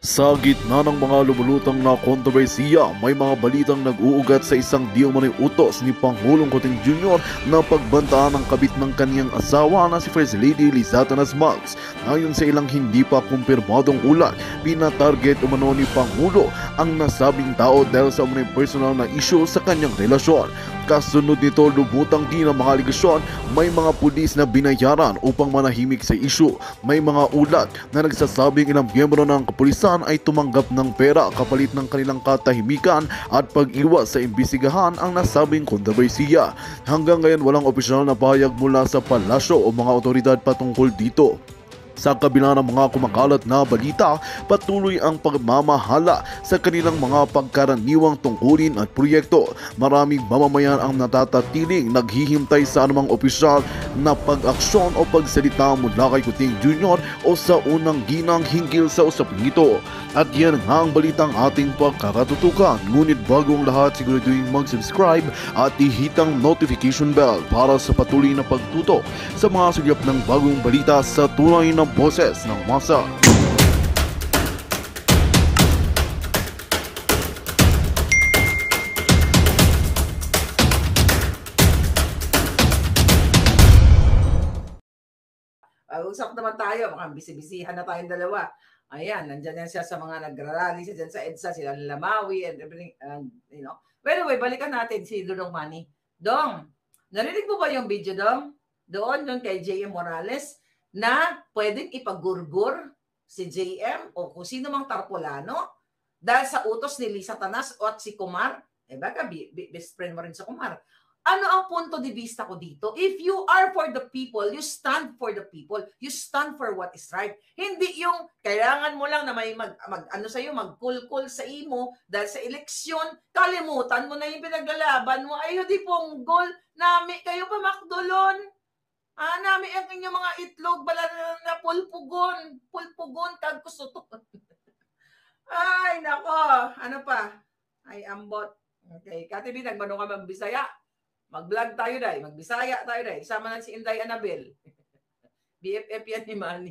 Sa gitna ng mga lumulutang na kontrobersiya, may mga balitang nag-uugat sa isang di umano'y utos ni Pangulong Coting Jr. na pagbantaan ng kabit ng kaniyang asawa na si First Lady Lizata Nasmags. Ayon sa ilang hindi pa kumpirmadong ulat, pinatarget umano ni Pangulo ang nasabing tao dahil sa umano'y personal na issue sa kanyang relasyon. Kasunod nito, lubutang di na mga aligasyon, may mga pulis na binayaran upang manahimik sa issue. May mga ulat na nagsasabing ilang miyembro ng kapulisan ay tumanggap ng pera kapalit ng kanilang katahimikan at pag-iwas sa imbestigahan ang nasabing kontrobersiya. Hanggang ngayon walang opisyal na pahayag mula sa palasyo o mga otoridad patungkol dito. Sa kabila ng mga kumakalat na balita, patuloy ang pagmamahala sa kanilang mga pagkaraniwang tungkulin at proyekto. Maraming mamamayan ang natatatiling naghihintay sa anumang opisyal na pag-aksyon o pagsalita mula kay Coting Jr. o sa unang ginang hinggil sa usaping ito. At yan nga ang balitang ating pagkakatutukan. Ngunit bago ang lahat, siguraduhin mag-subscribe at ihitang notification bell para sa patuloy na pagtutok sa mga sugyap ng bagong balita sa tunay na boses ng masa. Usap naman tayo, mga bisibisihan na tayong dalawa. Ayan, nandyan yan siya sa mga nagrarally siya dyan sa EDSA, sila Lamawi and everything, you know. By the way, balikan natin si Dodong Manny. Dong, narinig mo ba yung video, Dong? Doon kay JM Morales na pwedeng ipagurgur si JM o kung sino mang tarpulano dahil sa utos ni Lisa Tanas at si Kumar. Baka best friend mo rin sa Kumar. Ano ang punto de vista ko dito? If you are for the people, you stand for the people. You stand for what is right. Hindi yung kailangan mo lang na may magkulkul sa imo dahil sa eleksyon, kalimutan mo na yung pinaglalaban mo. Ayo di ponggol, nami kayo pa makdolon. Nami ang inyong mga itlog bala na pulpugon kag kusuton. Ay nako, ano pa? Ay ambot. Okay, katibi nagmano ka magbisaya. Mag-vlog tayo dahil, magbisaya tayo dahil. Isama na si Inday Anabel. BFF yan ni Manny.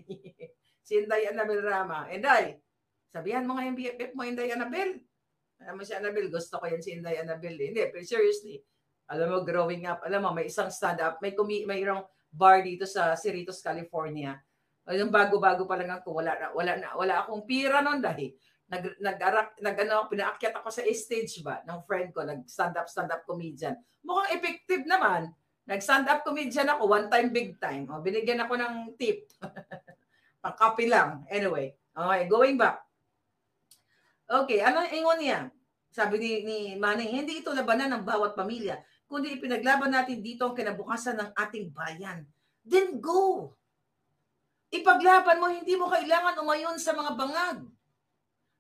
Si Inday Anabel Rama. Inday, sabihan mo nga yung BFF mo, Inday Anabel. Alam mo si Anabel, gusto ko yan si Inday Anabel. Hindi, pero seriously. Alam mo, growing up, alam mo, may isang stand-up, mayroong bar dito sa Cerritos, California. Yung bago-bago pa lang ako, wala akong pira noon dahil. Pinaakyat ako sa stage ba ng friend ko, nag-stand-up comedian. Mukhang effective naman. Nag-stand-up comedian ako, one time, big time. Binigyan ako ng tip. Pang-copy lang. Anyway, okay, going back. Okay, ano ingon niya? Sabi ni Manny, hindi ito labanan ng bawat pamilya, kundi ipinaglaban natin dito ang kinabukasan ng ating bayan. Then go! Ipaglaban mo, hindi mo kailangan umayon sa mga bangag.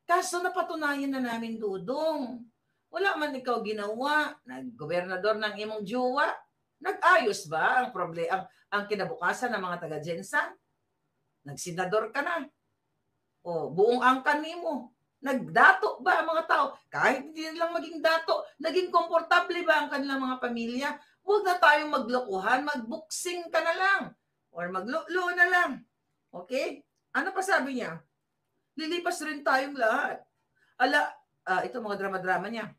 Kaso napatunayan na namin, Dudong. Wala man ikaw ginawa. Nag-gobernador ng imong jowa. Nag-ayos ba ang problema, ang kinabukasan ng mga taga-Jensan? Nagsenador ka na. O buong angkan nimo. Nagdato ba ang mga tao? Kahit hindi lang maging dato, naging komportable ba ang kanilang mga pamilya? Huwag na tayong maglokohan, magbuksing ka na lang. Or maglulo na lang. Okay? Ano pa sabi niya? Lilipas rin tayong lahat. Ito mga drama-drama niya.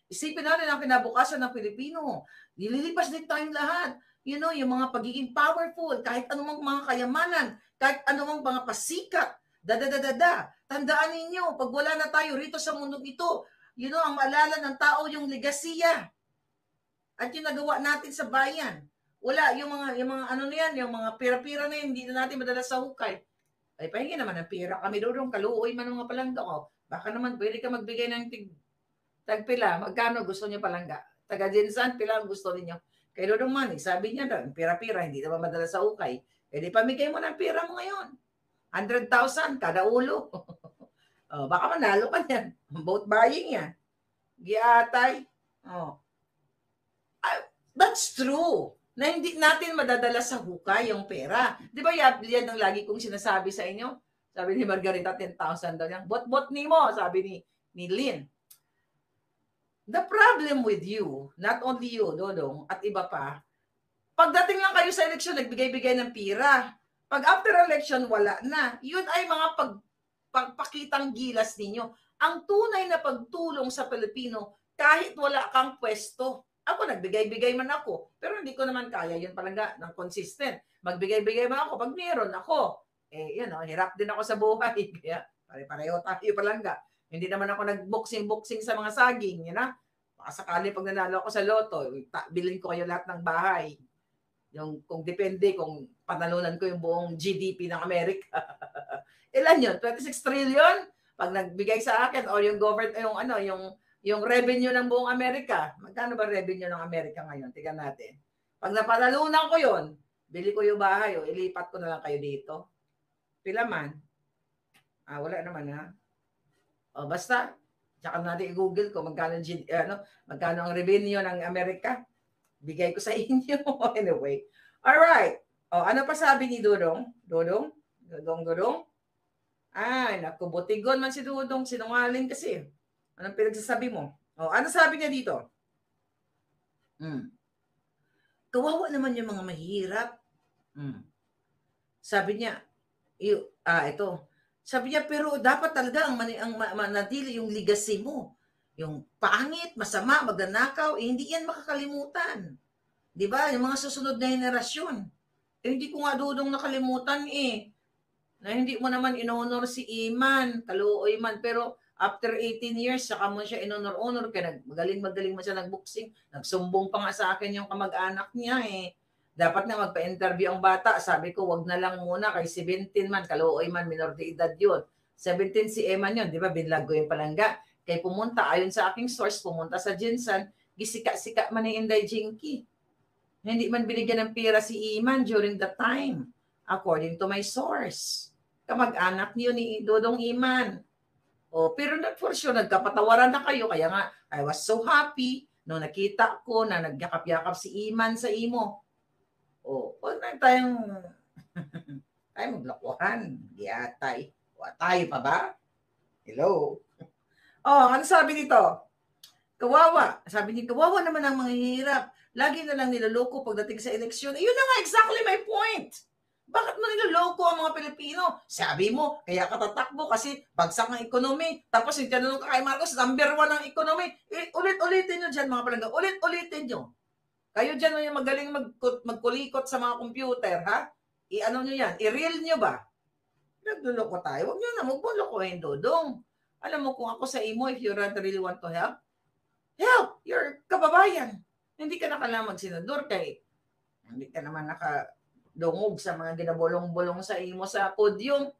Isipin natin ang kinabukasan ng Pilipino. Lilipas din tayong lahat. You know, yung mga pagiging powerful, kahit anumang mga kayamanan, kahit anumang mga pasikat, Tandaan ninyo, pag wala na tayo rito sa mundong ito, you know, ang maalala ng tao yung legasiya. At yung nagawa natin sa bayan. Wala, yung mga ano na yan, yung mga pira-pira na yan, hindi na natin madala sa hukay. Ay, pahingi naman ng pira kami doon, kaluoy man mga palangga ko. Baka naman pwede ka magbigay ng tagpila. Magkano gusto niyo palangga? Taga-Jensan, pila ang gusto niyo. Kay Dodong Manny, sabi niya doon, pira-pira, hindi naman madala sa ukay. Pwede pamigay mo ng pira mo ngayon. 100,000 kada ulo. Baka manalo ka niyan. Vote buying yan. Giatay. That's true. Na hindi natin madadala sa hukay yung pera. Di ba yan ang lagi kong sinasabi sa inyo? Sabi ni Margarita, 10,000 daw yan. Bot-bot ni mo, sabi ni Lynn. The problem with you, not only you, Dodong, at iba pa, pagdating lang kayo sa eleksyon, nagbigay-bigay ng pira. Pag after election, wala na. Yun ay mga pagpakitang gilas ninyo. Ang tunay na pagtulong sa Pilipino, kahit wala kang pwesto. Ako, nagbigay-bigay man ako, pero hindi ko naman kaya yun palangga ng consistent. Magbigay-bigay man ako pag meron ako. Hirap din ako sa buhay. Kaya pare-pareho tayo palangga. Hindi naman ako nag-boxing sa mga saging, Baka sakali pag nanalo ako sa loto, bilhin ko kayo lahat ng bahay. Kung depende kung panalunan ko yung buong GDP ng Amerika. Ilan yun? 26 trillion? Pag nagbigay sa akin or yung government, yung revenue ng buong Amerika. Magkano ba revenue ng Amerika ngayon? Tingnan natin. Pag napanalunan ko yun, bili ko yung bahay o ilipat ko na lang kayo dito. Pila man? Wala naman ha. Basta, tsaka natin i-google ko magkano ang revenue ng Amerika. Bigay ko sa inyo. Anyway. Alright. Ano pa sabi ni Dudong? Dudong? Ay, naku, butigon man si Dudong. Sinungaling kasi. Anong pinagsasabi mo? Ano sabi niya dito? Kawawa naman yung mga mahirap. Sabi niya, ito. Sabi niya, pero dapat talaga ang manatili yung legacy mo. Yung pangit, masama, magnanakaw, hindi yan makakalimutan. Di ba? Yung mga susunod na henerasyon. Hindi ko nga Dudong nakalimutan na hindi mo naman inonor si Iman, kaluoy man, pero after 18 years, saka mo siya inonor-honor, kaya magaling mo siya nag-boxing, nagsumbong pa nga sa akin yung kamag-anak niya Dapat na magpa-interview ang bata. Sabi ko, wag na lang muna kay 17 man, kaluoy man, minor de edad yun. 17 si Eman yun, di ba? Binlag ko yung palangga. Kaya pumunta, ayon sa aking source, pumunta sa Jinsan, gisika-sika man ni Inday Jinky. Hindi man binigyan ng pera si Iman during that time, according to my source. Kamag-anak niyo ni Dodong Iman. Pero for sure, nagkapatawaran na kayo. Kaya nga, I was so happy nung nakita ko na nagyakap-yakap si Iman sa imo. Huwag na tayong maglokohan. Giyatay. Tayo pa ba? Hello? Ano sabi nito? Kawawa. Sabi niya, kawawa naman ang mga hirap. Lagi na lang niloloko pagdating sa eleksyon. Yun na nga, exactly my point. Bakit mo niloloko ang mga Pilipino? Sabi mo, kaya ka tatakbo kasi bagsak ng ekonomi. Tapos yung tinanong ka kay Marcos, number 1 ang ekonomi. Ulit-ulitin nyo dyan mga palangga. Ulit-ulitin nyo. Kayo dyan yung magaling magkulikot sa mga computer, ha? I-ano nyo yan? I-reel nyo ba? Nagluloko tayo. Huwag nyo na, huwag mo lokohin, Dodong. Alam mo kung ako sa imo, if you really want to help your kababayan. Hindi ka na kailangan magsenador kay hindi ka naman nakadungog sa mga ginabulong-bulong sa imo sa podium.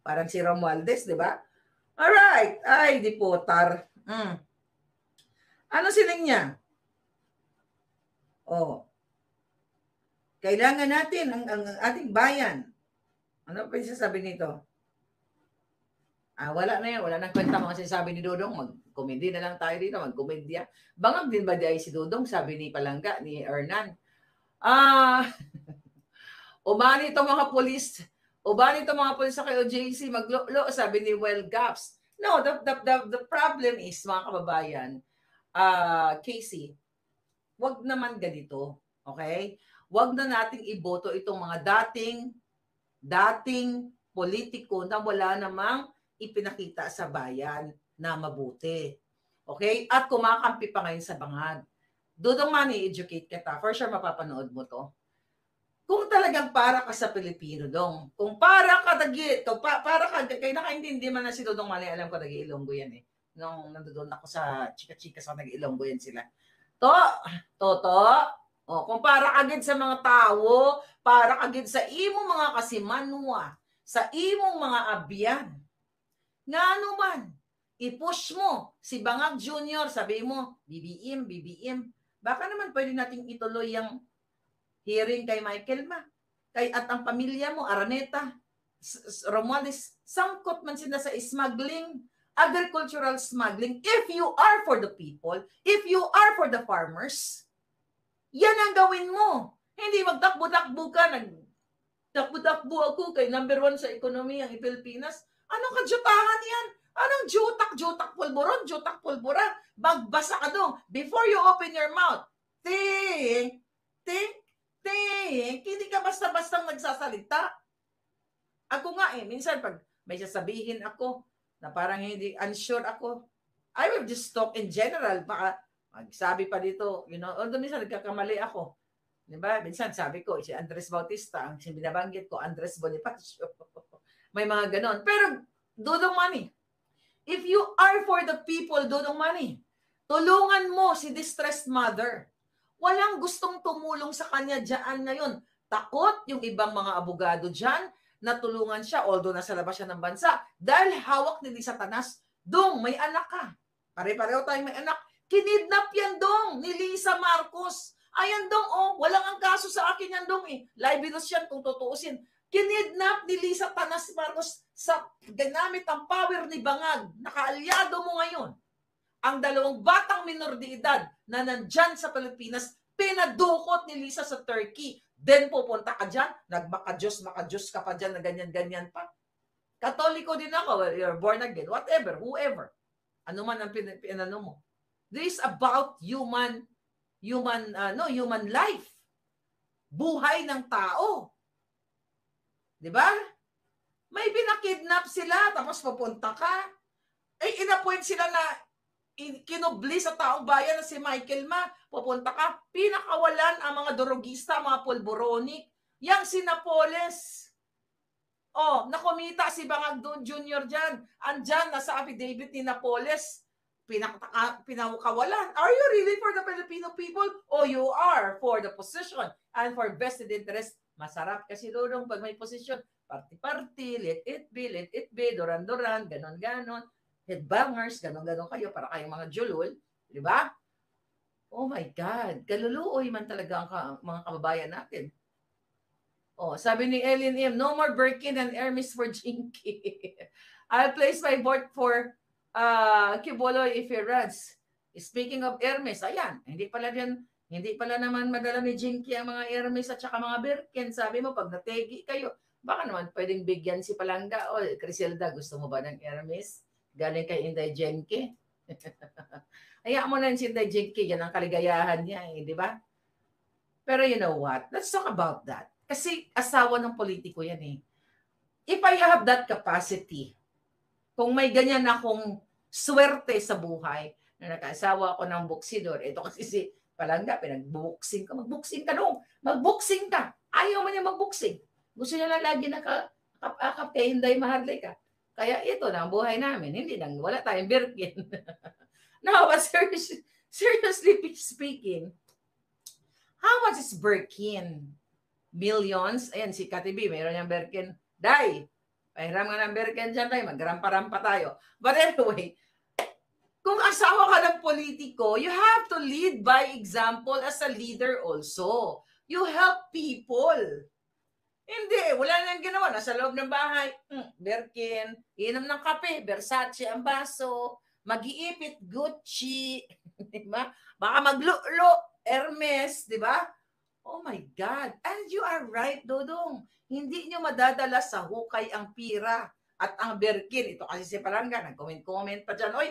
Parang si Romualdez, di ba? Alright. Ay, di putar. Ano siling niya? Kailangan natin ang ating bayan. Ano pa yung sasabi nito? Wala na yan. Wala nang kwenta mga sinasabi ni Dodong. Mag-comedy na lang tayo dito. Mag-komedya. Bangag din ba di ay si Dodong? Sabi ni Palangga, ni Hernan. Umani itong mga polis. Umani itong mga polis sa KOJC. Maglo, sabi ni Well Gaps. No, the problem is, mga kababayan, Casey, wag naman ganito. Okay? Wag na nating iboto itong mga dating politiko na wala namang ipinakita sa bayan na mabuti. Okay? At kumakampi pa ngayon sa bangag. Dudong man i-educate kita. For sure, mapapanood mo to. Kung talagang para ka sa Pilipino, Dong. Kung para ka kaya nakaintindi man na si Dudong Mani, alam ko nag-iilonggo yan Nung nandoon ako sa chika-chika sa nag-iilonggo yan sila. Kung para agad sa mga tao, para agad sa imong mga kasimanwa, sa imong mga abyan, nga naman, i-push mo si Bangag Jr., sabi mo, BBM, baka naman pwede nating ituloy yung hearing kay Michael Ma. At ang pamilya mo, Araneta, Romualdez, sangkot man sila sa smuggling, agricultural smuggling. If you are for the people, if you are for the farmers, yan ang gawin mo. Hindi magtakbo-takbo ka, nagtakbo-takbo ako kay number 1 sa ekonomiya ng Pilipinas. Anong kadyutahan yan? Anong jutak pulbura? Magbasa ka doon. Before you open your mouth, think. Hindi ka basta-bastang nagsasalita. Ako nga minsan pag may sasabihin ako na parang hindi unsure ako, I will just talk in general. Baka magsabi pa dito, although minsan nagkakamali ako. Diba? Minsan sabi ko, si Andres Bautista, ang binabanggit ko, Andres Bonifacio. May mga ganon. Pero, Dodong Manny, if you are for the people, Dodong Manny, tulungan mo si distressed mother. Walang gustong tumulong sa kanya dyan ngayon. Takot yung ibang mga abogado dyan na tulungan siya, although nasa labas siya ng bansa, dahil hawak ni Satanas. Dong, may anak ka. Pare-pareho tayong may anak. Kinidnap yan, Dong, ni Lisa Marcos. Ayan, Dong, walang ang kaso sa akin yan, Dong, Libelous yan kung tutuusin. Kinidnap ni Lisa Tanas Marcos sa ginamit ang power ni Bangag. Nakaalyado mo ngayon. Ang dalawang batang minor de edad na nandyan sa Pilipinas, pinadukot ni Lisa sa Turkey. Then pupunta ka dyan, nagmakadiyos ka pa dyan na ganyan-ganyan pa. Katoliko din ako, you're born again, whatever, whoever. Ano man ang pinano mo. This is about human life. Buhay ng tao. 'Di ba? May pinakidnap sila, tapos pupunta ka. Inapoint sila na kinubli sa taong bayan na si Michael Ma. Pupunta ka, pinakawalan ang mga drogista, mga pulboronic. Yang si Napoles. Nakumita si Bangag Jr. dyan. Andyan, nasa affidavit ni Napoles. Pinakawalan. Are you really for the Filipino people? O you are for the position and for vested interest? Masarap kasi doon pag may position. Party-party, let it be, duran-duran, ganon-ganon. Headbangers, ganon-ganon kayo para kayong mga julul. Di ba? Oh my God. Kaluluoy man talaga ang mga kababayan natin. Sabi ni Ellen M., no more Birkin and Hermes for Jinky. I'll place my vote for Kiboloy if he runs. Speaking of Hermes, ayan, hindi pala naman madala ni Jinky ang mga Hermes at saka mga Birkin. Sabi mo, pag nategi kayo, baka naman pwedeng bigyan si Palangga. Criselda, gusto mo ba ng Hermes? Galing kay Inday Jenke. Hayaan mo na si Inday Jenke, yan ang kaligayahan niya, di ba? Pero you know what? Let's talk about that. Kasi asawa ng politiko yan If I have that capacity, kung may ganyan akong swerte sa buhay, na nakaasawa ako ng boksidor, ito kasi si Palangga, pinag-boxing ka, mag-boxing ka noong, mag-boxing ka. Ayaw man niya mag-boxing. Gusto niya lang lagi nakakap kay Hinday Maharlika. Kaya ito na ang buhay namin. Hindi nang wala tayong Birkin. No, but seriously speaking, how much is Birkin? Millions? Ayan, si Katibi, mayroon niyang Birkin. Day, pahiram nga ng Birkin dyan tayo, magrampa-rampa tayo. But anyway, kung asawa ka ng politiko, you have to lead by example as a leader also. You help people. Hindi, wala nang ginawa. Nasa loob ng bahay, Birkin, inom ng kape, Versace ang baso, mag-iipit, Gucci, diba? Baka maglulo, Hermes, diba? Oh my God. And you are right, Dodong. Hindi nyo madadala sa hukay ang pira at ang Birkin. Ito kasi si Palangga, nag-comment pa dyan. Oy!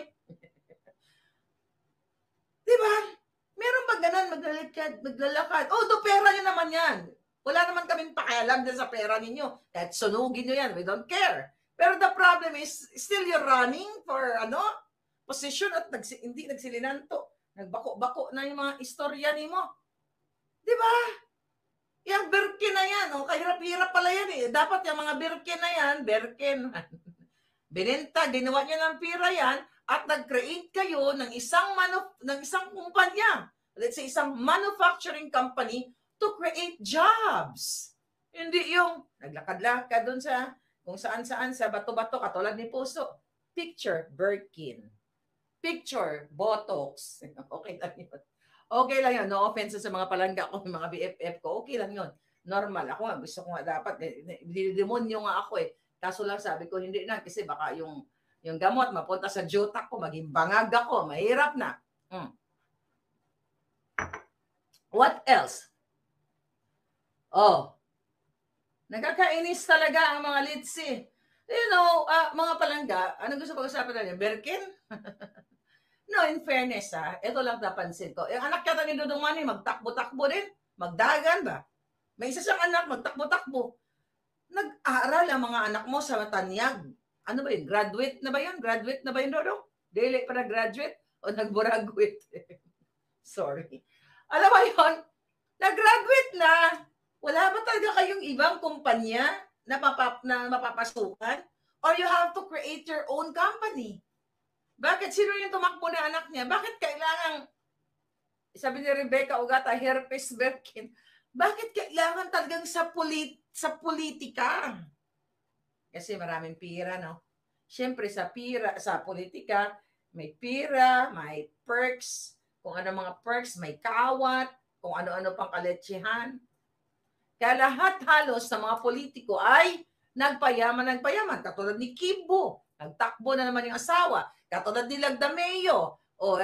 Diba? Meron ba ganun, maglalakad? Do pera nyo naman yan. Wala naman kaming pakialam din sa pera ninyo. Kahit sunugin nyo yan, we don't care. Pero the problem is, still you're running for, position at hindi nagsilinanto. Nagbako-bako na yung mga istorya ni mo. Diba? Yung Birkin na yan, kahirap-hirap pala yan Dapat yung mga Birkin na yan, Birkin. Binenta, ginawa niya ng pira yan, at nag-create kayo ng isang kumpanya. Let's say, isang manufacturing company to create jobs. Hindi yung naglakad-lakad doon sa kung saan-saan sa bato-bato, katulad ni Puso. Picture, Birkin. Picture, Botox. Okay lang yun. Okay lang yun. No offense sa mga Palangga ko, mga BFF ko. Okay lang yun. Normal. Ako nga, gusto ko nga dapat. Demonyo nga ako Kaso lang sabi ko, hindi na. Kasi baka yung gamot, mapunta sa jotak ko, maging bangag ako. Mahirap na. What else? Nagkakainis talaga ang mga litsi. Mga Palangga, anong gusto pag-usapan natin? Birkin? No, in fairness, ito lang napansin ko. Yung anak yata ni Dodong Manny, magtakbo-takbo din. Magdagan ba? May isa siyang anak, magtakbo-takbo. nag-aaral ang mga anak mo sa Tanyag. Ano ba yun? Graduate na ba yun? Graduate na ba yun, Dodong? Dili pa na-graduate o nag-graduate? Sorry. Alam mo yun? Nag-graduate na. Wala ba talaga kayong ibang kumpanya na mapapasukan? Or you have to create your own company? Bakit? Sino yung tumakbo na anak niya? Bakit kailangan, sabi ni Rebecca Ugata, herpes Birkin, bakit kailangan talagang sa politika? Kasi maraming pira, no? Siyempre sa politika, may pira, may perks, kung ano mga perks, may kawat, kung ano-ano pang kaletsehan. Kaya lahat halos sa mga politiko ay nagpayaman. Katulad ni Kibo, nagtakbo na naman yung asawa. Katulad ni Lagdameo,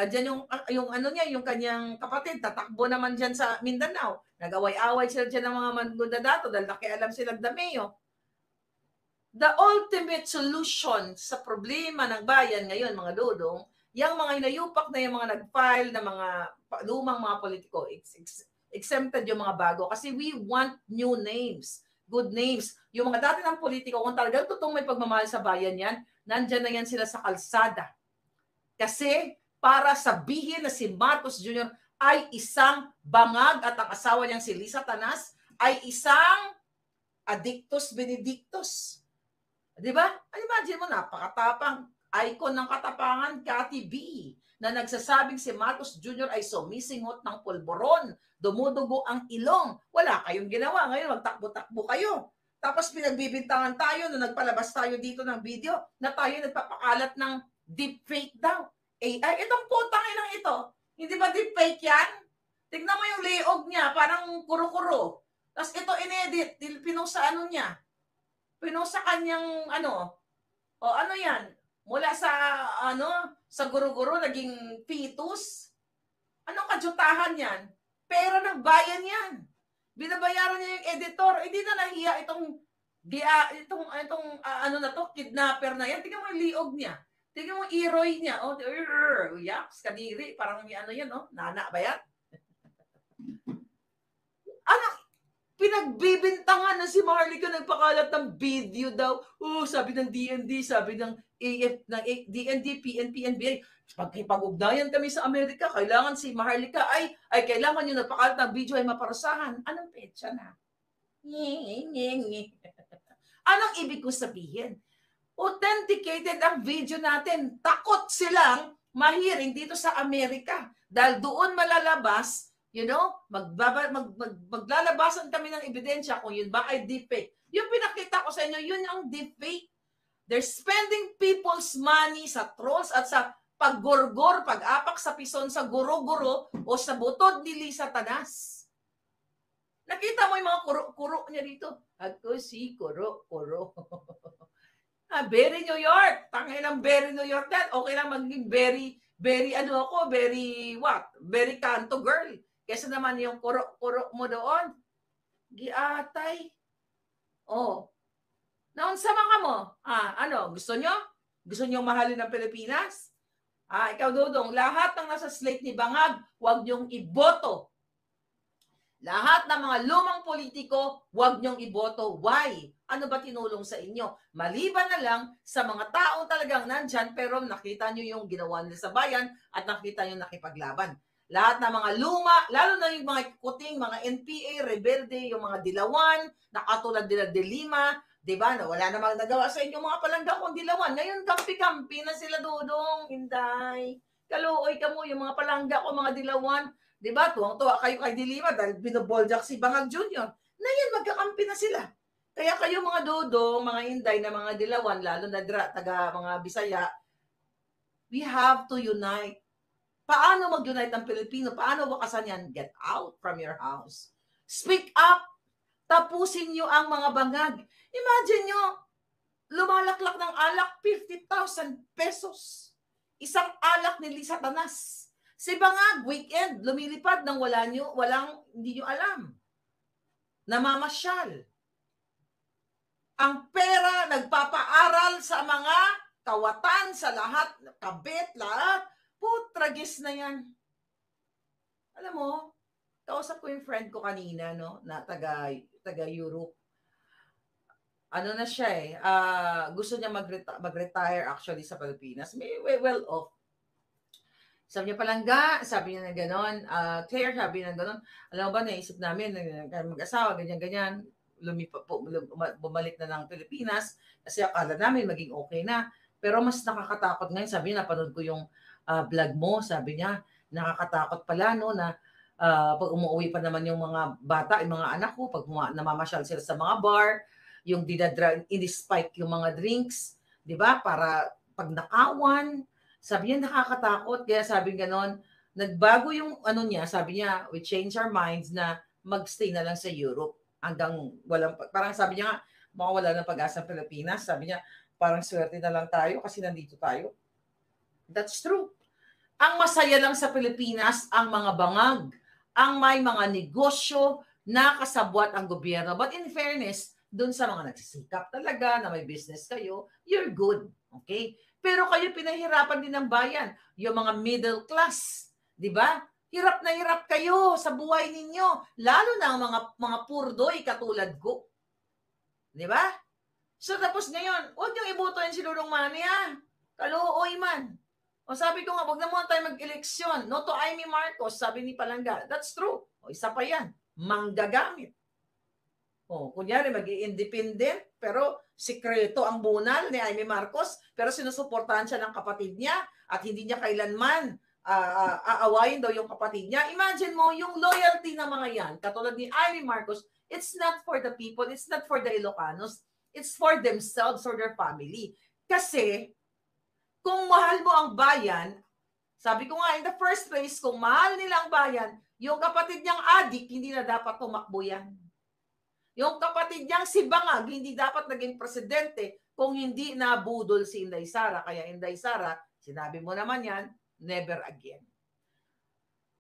dyan yung ano niya, yung kanyang kapatid, tatakbo naman dyan sa Mindanao. Nag-away-away sila dyan ng mga mandadato dahil nakialam si Lagdameo. The ultimate solution sa problema ng bayan ngayon, mga dodong, yung mga inayupak na yung mga nag-file na mga lumang mga politiko, exempted yung mga bago kasi we want new names, good names. Yung mga dati ng politiko, kung talagang totoong may pagmamahal sa bayan yan, nandyan na yan sila sa kalsada. Kasi para sabihin na si Marcos Jr. ay isang bangag at ang asawa niyang si Lisa Tanas ay isang addictus benedictus. Diba? Imagine mo, napakatapang icon ng katapangan, Cathy B, na nagsasabing si Marcos Jr. ay sumisingot ng pulboron, dumudugo ang ilong. Wala kayong ginawa. Ngayon, magtakbo-takbo kayo. Tapos pinagbibintangan tayo na nagpalabas tayo dito ng video na tayo nagpapakalat ng deepfake daw. AI, itong putang inang ito. Hindi ba deepfake yan? Tignan mo yung leog niya, parang kuro-kuro. Tapos ito inedit, pinusa ano niya. Pinusa kanyang ano. O ano yan? Mula sa sa guro-guro naging fetus. Anong kadyutahan yan? Pera ng bayan yan. Binabayaran niya yung editor. Hindi na nahiya itong kidnapper na yan. Tingnan mo yung liog niya. Tingnan mo yung iroy niya. Yaks, kadiri. Parang may ano yan, no? Nana ba yan? Pinagbibintangan na si Maharlika, nagpakalat ng video daw. Sabi ng DND, sabi ng DND, PNP, NBA, pagkipag-ugnayan kami sa Amerika, kailangan si Maharlika ay kailangan yung nagpakalat ng video ay maparusahan. Anong petsa na? Anong ibig ko sabihin? Authenticated ang video natin. Takot silang mahiring dito sa Amerika. Dahil doon malalabas, maglalabasan kami ng ebidensya kung yun ba ay deepfake. Yung pinakita ko sa inyo, yun ang deepfake. They're spending people's money sa trolls at sa paggurgur, pag-apak sa pison sa guro-guro o sa butod ni Lisa Tanas. Nakita mo yung mga kuro-kuro niya dito? Ako si kuro-kuro. Very New York. Tangin ng Very New York yan. Okay lang maging very kanto girl. Kesa naman yung kuro-kuro mo doon. Giatay. Naunsa mga mo? Gusto nyo? Gusto nyo mahalin ng Pilipinas? Ikaw, Dodong, lahat ng nasa slate ni Bangag, huwag nyong iboto. Lahat ng mga lumang politiko, huwag nyong iboto. Why? Ano ba tinulong sa inyo? Maliban na lang sa mga taong talagang nandyan, pero nakita nyo yung ginawa nila sa bayan at nakita nyo nakipaglaban. Lahat ng mga luma, lalo na yung mga kuting, mga NPA, rebelde, yung mga dilawan, nakatulad nila de Lima, diba? Na wala namang nagawa sa inyo mga palangga kung dilawan. Ngayon, kampi-kampi na sila, Dodong, Inday. Kaluoy ka mo, yung mga palangga ko, mga dilawan. Diba? Tuwang-tuwa kayo kay de Lima dahil binoboljak si Bangag Jr. Ngayon, magkakampi na sila. Kaya kayo mga Dodong, mga Inday na mga dilawan, lalo na taga mga Bisaya, we have to unite. Paano mag-unite ang Pilipino? Paano wakasan yan? Get out from your house. Speak up. Tapusin nyo ang mga bangag. Imagine nyo, lumalaklak ng alak, 50,000 pesos. Isang alak ni Lisa Tanas. Si Bangag, weekend, lumilipad ng hindi nyo alam. Namamasyal. Ang pera, nagpapaaral sa mga kawatan, sa lahat, kabit, lahat. Putragis na yan. Alam mo, kausap ko yung friend ko kanina, no, na taga Europe. ano na siya gusto niya mag-retire actually sa Pilipinas. May well off. Sabi niya, Palangga, sabi niya na gano'n, Claire, sabi niya na gano'n, alam mo ba, naisip namin, mag-asawa, ganyan-ganyan, bumalik na ng Pilipinas, kasi akala namin maging okay na. Pero mas nakakatakot ngayon, sabi niya, napanood ko yung vlog mo, sabi niya, nakakatakot pala, no, na pag umuwi pa naman yung mga bata, yung mga anak ko, pag namamasyal sila sa mga bar, yung in-spike yung mga drinks, di ba, para pag nakawan, sabi niya, nakakatakot. Kaya sabi ganon, nagbago yung ano niya, sabi niya, we change our minds na magstay na lang sa Europe hanggang walang, parang sabi niya nga, mawala ng pag-asa ng Pilipinas. Sabi niya, parang swerte na lang tayo kasi nandito tayo. That's true. Ang masaya lang sa Pilipinas, ang mga bangag, ang may mga negosyo na kasabwat ang gobyerno. But in fairness, dun sa mga nagsisikap talaga na may business kayo, you're good. Okay? Pero kayo pinahirapan din ng bayan. Yung mga middle class, di ba? Hirap na hirap kayo sa buhay ninyo. Lalo na ang mga purdoy katulad ko. Di ba? So tapos ngayon, huwag niyong ibotohin si Lulong Manny Kaluoy man. O sabi ko nga, huwag na muna tayo mag-eleksyon. No to Amy Marcos, sabi ni Palangga. That's true. O isa pa yan. Manggagamit. O, kunyari, mag-i-independent, pero sikreto ang bunal ni Amy Marcos, pero sinusuportahan siya ng kapatid niya at hindi niya kailanman aawayin daw yung kapatid niya. Imagine mo, yung loyalty ng mga yan, katulad ni Amy Marcos, it's not for the people, it's not for the Ilocanos, it's for themselves or their family. Kasi, kung mahal mo ang bayan, sabi ko nga, in the first place, kung mahal nila ang bayan, yung kapatid niyang adik, hindi na dapat tumakbo yan. Yung kapatid niyang si Bangag, hindi dapat naging presidente kung hindi nabudol si Inday Sara. Kaya Inday Sara, sinabi mo naman yan, never again.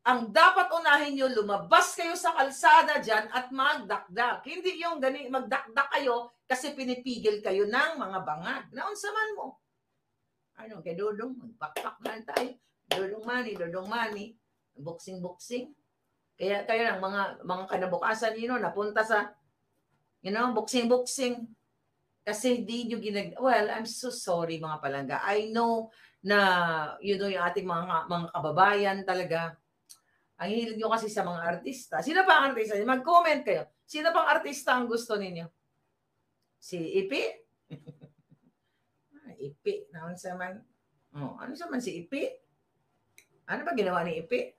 Ang dapat unahin nyo, lumabas kayo sa kalsada dyan at magdakdak. Hindi yung magdakdak kayo kasi pinipigil kayo ng mga bangag. Naunsaman mo. Ano, kay Dodong, magpakpak na tayo. Dodong Manny, boxing. Kaya lang, mga kanabukasan napunta sa boxing. Kasi hindi nyo well, I'm so sorry mga Palangga. I know na, yung ating mga kababayan talaga. Ang hilig nyo kasi sa mga artista. Sino pa ang artista? Mag-comment kayo. Sino pang artista ang gusto ninyo? Si Ipi? Ipi. Ano naman si Ipi? Ano ba ginawa ni Ipi?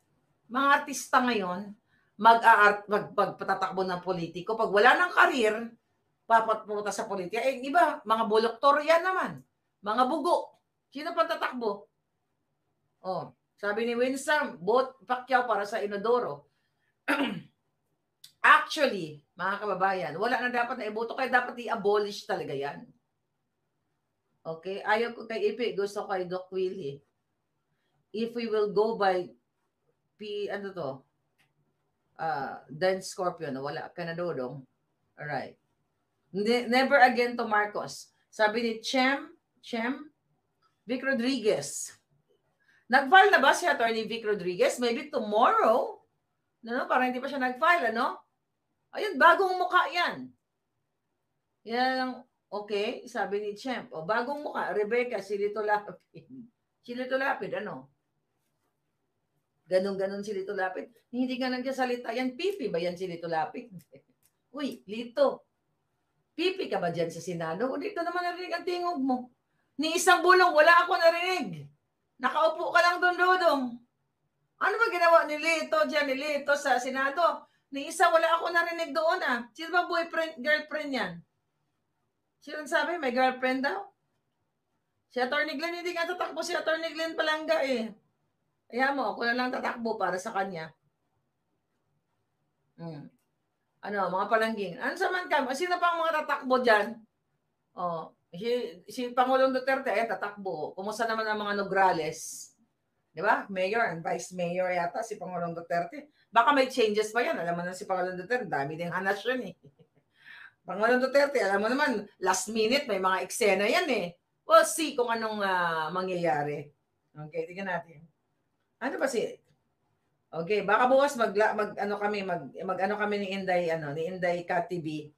Mga artista ngayon, magpatatakbo ng politiko. Pag wala ng karir, papapunta sa politika. Iba, mga buloktor yan naman. Mga bugo. Sino pang tatakbo? Sabi ni Winsam, vote Pacquiao para sa Inodoro. Actually, mga kababayan, wala na dapat na iboto. Kaya dapat i-abolish talaga yan. Okay? Ayaw ko kay Ipi, gusto kay Doc Willie. If we will go by then Scorpion, wala ka na Dodong. Alright. Never again to Marcos. Sabi ni Vic Rodriguez. Nag-file na ba si Attorney Vic Rodriguez? Maybe tomorrow. Parang hindi pa siya nag-file, Ayun, bagong mukha yan. Yan, okay, sabi ni Champ. Bagong mukha, Rebecca, Silito Lapid. Silito Lapid, Ganon si Lito Lapid. Hindi ka nagsasalita. Yan, pipi ba yan si Lito Lapid? Uy, Lito. Pipi ka ba dyan sa Senado? O dito naman narinig ang tingog mo. Ni isang bulong, wala ako narinig. Nakaupo ka lang doon, Dodong. Ano ba ginawa ni Lito dyan, ni Lito sa Senado? Ni isa, wala ako narinig doon, Sino ba girlfriend yan? Sino sabi, may girlfriend daw? Si Atty. Glenn, hindi nga tatakbo si Atty. Glenn Palangga, Kaya mo, ako na lang tatakbo para sa kanya. Mga palangging. Ano saman ka? Sino pa ang mga tatakbo dyan? Si Pangulong Duterte, tatakbo. Kumusta naman ang mga Nograles? Di ba? Mayor and Vice Mayor yata si Pangulong Duterte. Baka may changes pa yan. Alam mo na si Pangulong Duterte, dami din hanas yun Pangulong Duterte, alam mo naman, last minute may mga eksena yan We'll see kung anong mangyayari. Okay, tingnan natin. Ano ba Okay, baka bukas mag kami ni Inday Kat TV.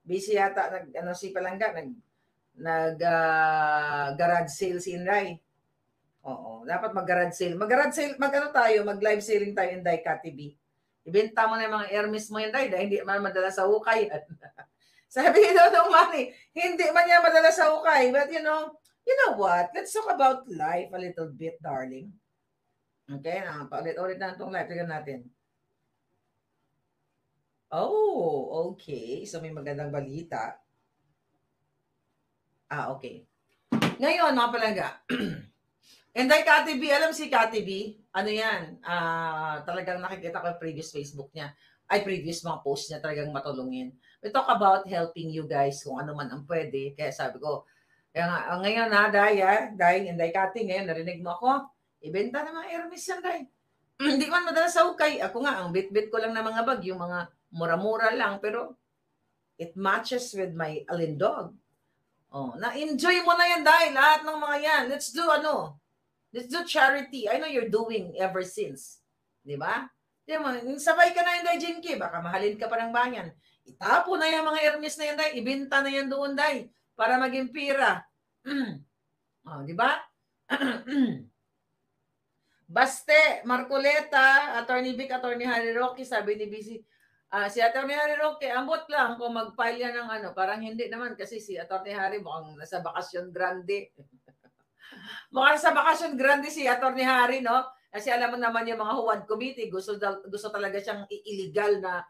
Busy yata, si Palangga, garage sale si Inray. Oo, dapat mag-garage sale. Mag-live selling tayo in Dai TV. Ibenta mo na yung mga Hermes mo yun, Dai, dahil hindi man madala sa hukay. Sabi ni Dodong Manny, hindi man niya madala sa hukay. But you know what? Let's talk about life a little bit, darling. Okay, paulit-ulit na itong live. Tignan natin. Oh, okay. So may magandang balita. Okay. Ngayon, mga palangga. And then, Kati B, alam si Kati B, ano yan? Talagang nakikita ko yung previous Facebook niya. Previous mga post niya, talagang matulungin. We talk about helping you guys kung ano man ang pwede. Kaya sabi ko, ngayon Day, Inday Kati, ngayon narinig mo ako, ibenta na mga Hermes yan, Day. Hindi man madala sa hukay. Ako nga, ang bit-bit ko lang na mga bag, yung mga mura-mura lang, pero it matches with my alindog. Na-enjoy mo na yan, Day, lahat ng mga yan. Let's do charity. I know you're doing ever since. Di ba? Sabay ka na yun, Day Jinky. Baka mahalin ka pa ng bayan. Itapo na yung mga Hermes na yan, Day. Ibenta na yan doon, Day. Para maging pira. Di ba? Baste, Marcoleta, Attorney Vic, Attorney Harry Roque, sabi ni BC, si Attorney Harry Roque, ambot lang kung mag-file yan ng parang hindi naman kasi si Attorney Harry mukhang nasa bakasyon grande. Mukhang nasa bakasyon grande si Attorney Harry, no? Kasi alam mo naman yung mga Huwad Committee, gusto talaga siyang illegal na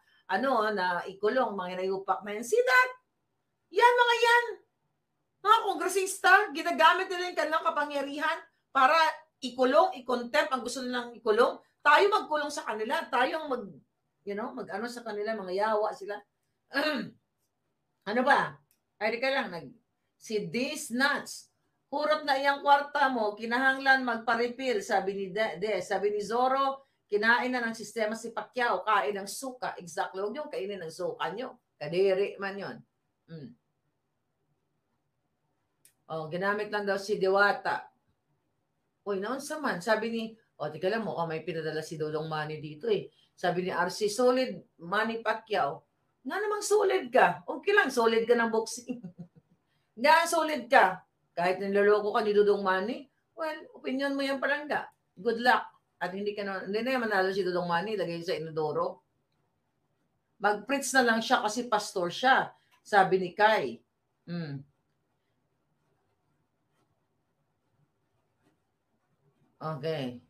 na ikulong, mga inayupak na yan. See that? Yan, mga yan. Mga kongresista, ginagamit nila yung kanilang kapangyarihan para ikulong, i-contempt ang gusto nilang ikulong. Tayo magkulong sa kanila. Tayo ang mag-ano sa kanila, mga yawa sila. Ano ba? Ay, di ka lang, si These Nuts, hurot na iyang kwarta mo, kinahanglan magpa-refill, sabi ni sabi ni Zorro, kinain na ng sistema si Pacquiao, kain ng suka. Exactly, huwag yung kainin ng suka nyo. Kadiri man yun. Ginamit lang daw si Diwata. Uy, naunsa man. Sabi ni, tika lang mo, may pinadala si Dodong Manny dito eh. Sabi ni RC, solid Manny Pacquiao. Nga namang solid ka. Okay lang, solid ka ng boxing. Nga, solid ka. Kahit niloloko ka ni Dodong Manny, well, opinion mo yan Palangga. Good luck. At hindi na manalo si Dodong Manny, lagay sa inodoro. Mag-preach na lang siya kasi pastor siya. Sabi ni Kai. Okay.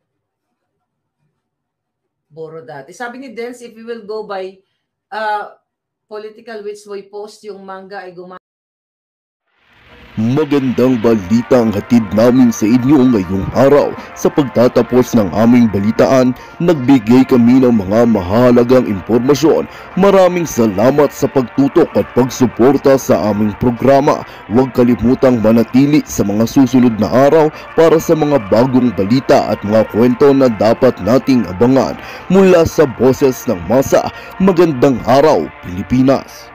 Boro dati. Sabi ni Dance, if we will go by political which way post, yung manga ay Magandang balita ang hatid namin sa inyo ngayong araw. Sa pagtatapos ng aming balitaan, nagbigay kami ng mga mahalagang impormasyon. Maraming salamat sa pagtutok at pagsuporta sa aming programa. Huwag kalimutang manatili sa mga susunod na araw para sa mga bagong balita at mga kwento na dapat nating abangan. Mula sa Boses ng Masa, magandang araw Pilipinas!